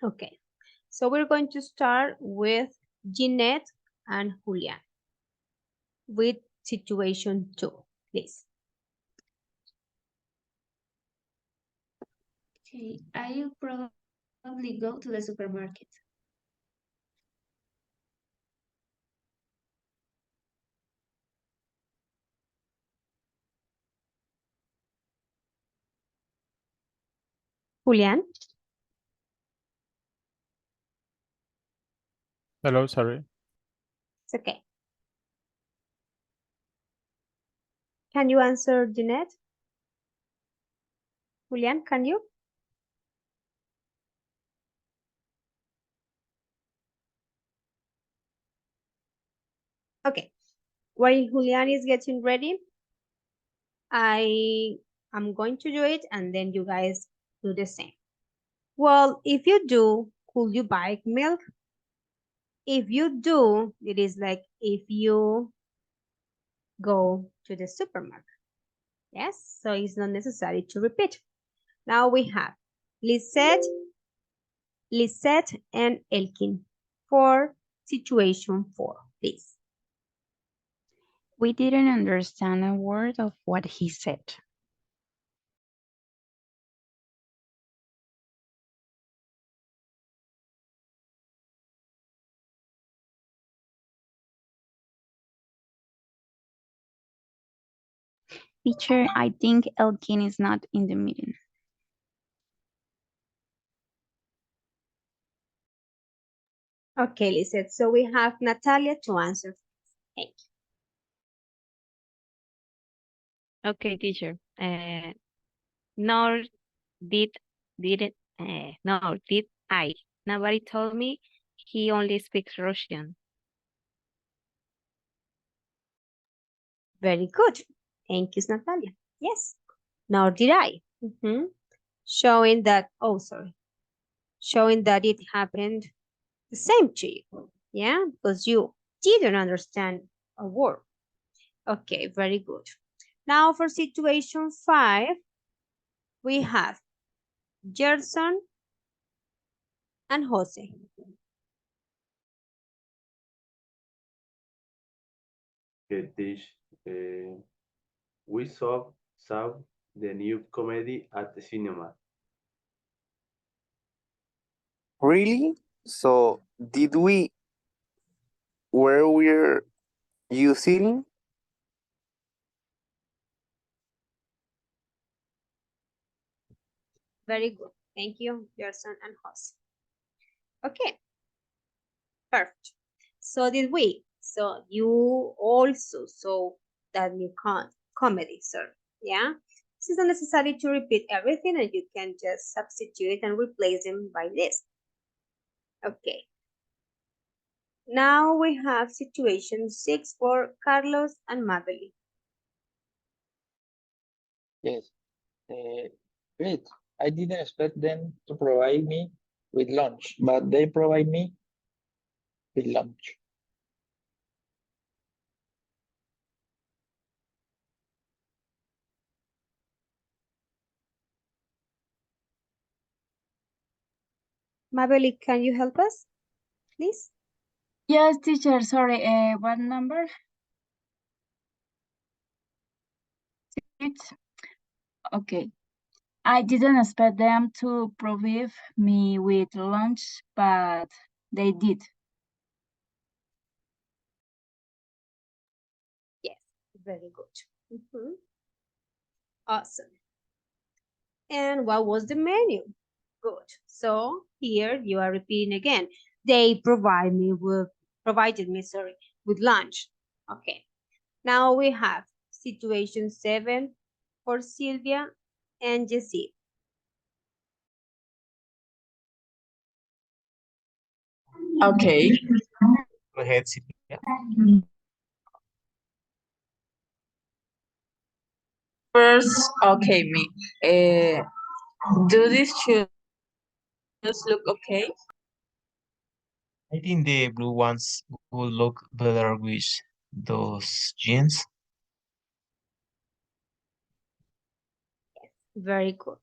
Okay, so we're going to start with Jeanette and Julian with situation 2, please. Okay, I'll probably go to the supermarket. Julian, Hello, sorry. it's okay. Can you answer Jeanette? Julian, can you? Okay, while Julian is getting ready, I am going to do it and then you guys do the same. Well, if you do, could you buy milk? If you do, it is like if you go to the supermarket. Yes, so it's not necessary to repeat. Now we have Lisette, and Elkin for situation 4, please. We didn't understand a word of what he said. Teacher, I think Elkin is not in the meeting. Okay, Lisette, so we have Natalia to answer. Thank you. Okay, teacher. Nor did didn't nor did I. Nobody told me he only speaks Russian. Very good. Thank you, Natalia. Yes, nor did I. Showing that, showing that it happened the same to you. Yeah, because you didn't understand a word. Okay, very good. Now for situation 5, we have Gerson and Jose. Okay, Tish. We saw the new comedy at the cinema. Really? So, did we? Where were you sitting? Very good. Thank you, Gerson and Jose. Okay, perfect. So did we. So you also saw that new comedy, sir. Yeah? This is not necessary to repeat everything and you can just substitute and replace them by this. Okay. Now we have situation 6 for Carlos and Mabel. Yes. Great. I didn't expect them to provide me with lunch, but they provide me with lunch. Mabel, can you help us, please? Yes, teacher, sorry, what number? It's okay. I didn't expect them to provide me with lunch, but they did. Yes, very good. Awesome. And what was the menu? Good. So here you are repeating again. They provided me, with lunch. Okay. Now we have situation 7 for Sylvia and Jessie. Okay. Go ahead, Sylvia. First, okay, me. Do these shoes look okay? I think the blue ones would look better with those jeans. Very good.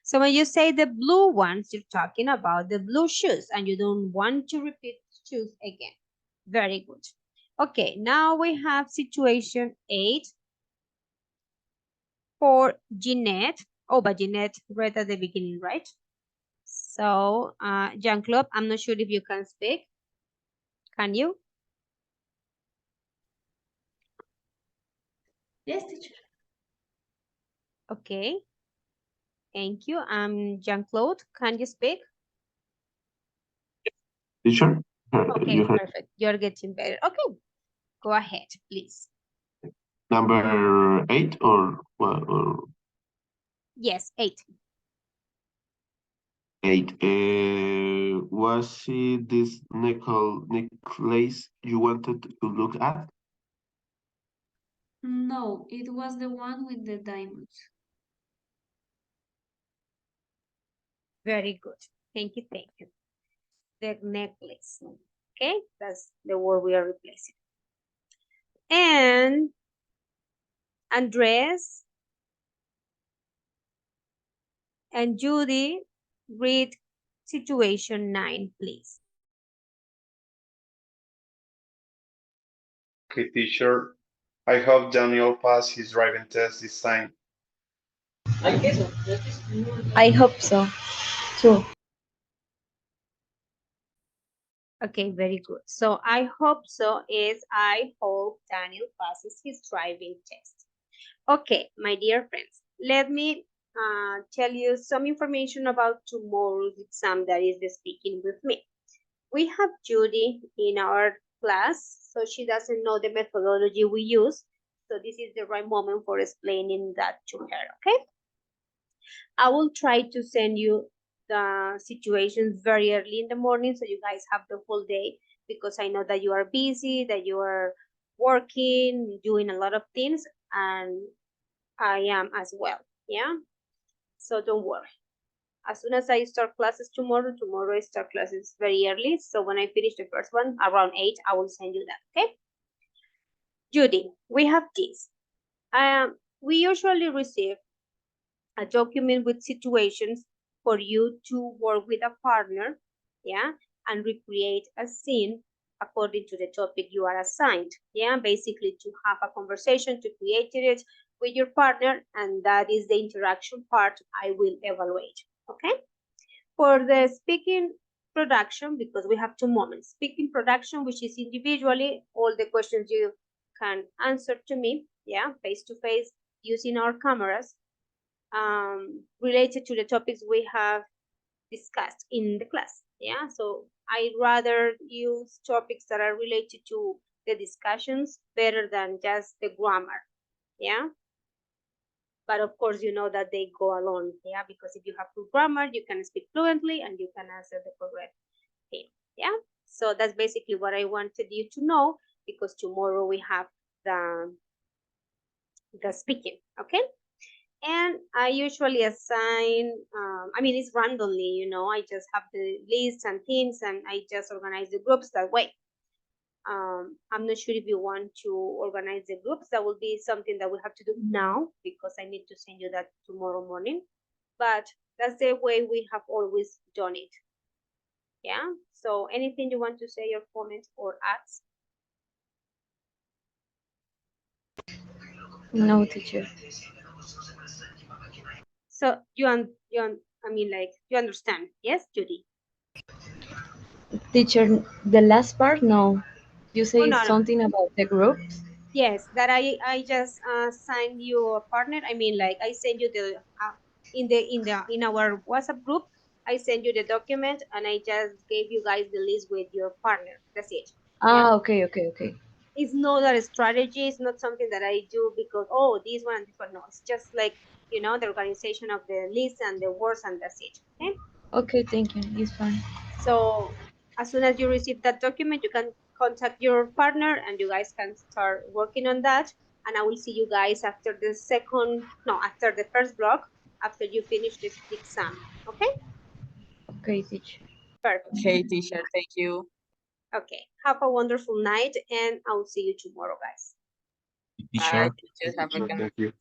So when you say the blue ones, you're talking about the blue shoes and you don't want to repeat shoes again. Very good. Okay, now we have situation 8 for Jeanette. Oh, but Jeanette read at the beginning, right? So, Jean-Claude, I'm not sure if you can speak. Can you? Yes, teacher. Okay. Thank you. Jean-Claude, can you speak? Teacher, Okay, you have perfect. You're getting better. Okay, go ahead, please. number 8 or what? Or Yes, 8. 8. Was it this necklace you wanted to look at? No, it was the one with the diamonds. Very good. Thank you, thank you. The necklace. Okay, that's the word we are replacing. And Andres and Judy, read situation 9, please. Okay, teacher. I hope Daniel passed his driving test this time. I hope so, too. Okay, very good. So I hope so is I hope Daniel passes his driving test. Okay, my dear friends, let me tell you some information about tomorrow's exam, that is the speaking with me. We have Judy in our class, so she doesn't know the methodology we use. So this is the right moment for explaining that to her, okay? I will try to send you the situations very early in the morning so you guys have the whole day, because I know that you are busy, that you are working, doing a lot of things, and I am as well, yeah? So don't worry. As soon as I start classes tomorrow I start classes very early. So when I finish the first one around 8, I will send you that, okay? Judy, we have this. We usually receive a document with situations for you to work with a partner, yeah, and recreate a scene according to the topic you are assigned, yeah, basically to have a conversation, to create it with your partner, and that is the interaction part I will evaluate, okay? For the speaking production, because we have 2 moments, speaking production, which is individually all the questions you can answer to me, yeah, face to face using our cameras, related to the topics we have discussed in the class, yeah? So I'd rather use topics that are related to the discussions better than just the grammar, yeah? But of course, you know that they go along, yeah? Because if you have good grammar, you can speak fluently and you can answer the correct thing, yeah? So that's basically what I wanted you to know, because tomorrow we have the speaking, okay? And I usually assign, I mean, it's randomly, you know, I just have the list and things and I just organize the groups that way. I'm not sure if you want to organize the groups. That will be something that we have to do now, because I need to send you that tomorrow morning. But that's the way we have always done it. Yeah. So anything you want to say or comment or ask? No, teacher. So I mean, like, you understand? Yes, Judy? Teacher, the last part, no. You Oh, say no, no. something about the groups? Yes, that I just signed you a partner. I mean, like, I send you the in our WhatsApp group. I sent you the document and I just gave you guys the list with your partner. That's it. Yeah. Ah, okay, okay, okay. It's not a strategy. It's not something that I do because, oh, this one and this one. No, it's just like, you know, the organization of the list and the words, and that's it. Okay. Okay, thank you. It's fine. So as soon as you receive that document, you can contact your partner and you guys can start working on that. And I will see you guys after after the first block, after you finish this exam. Okay? Okay, teacher. Perfect. Okay, teacher, thank you. Okay. Have a wonderful night and I'll see you tomorrow, guys. Bye, Teacher. teacher. Have a good night. Thank you.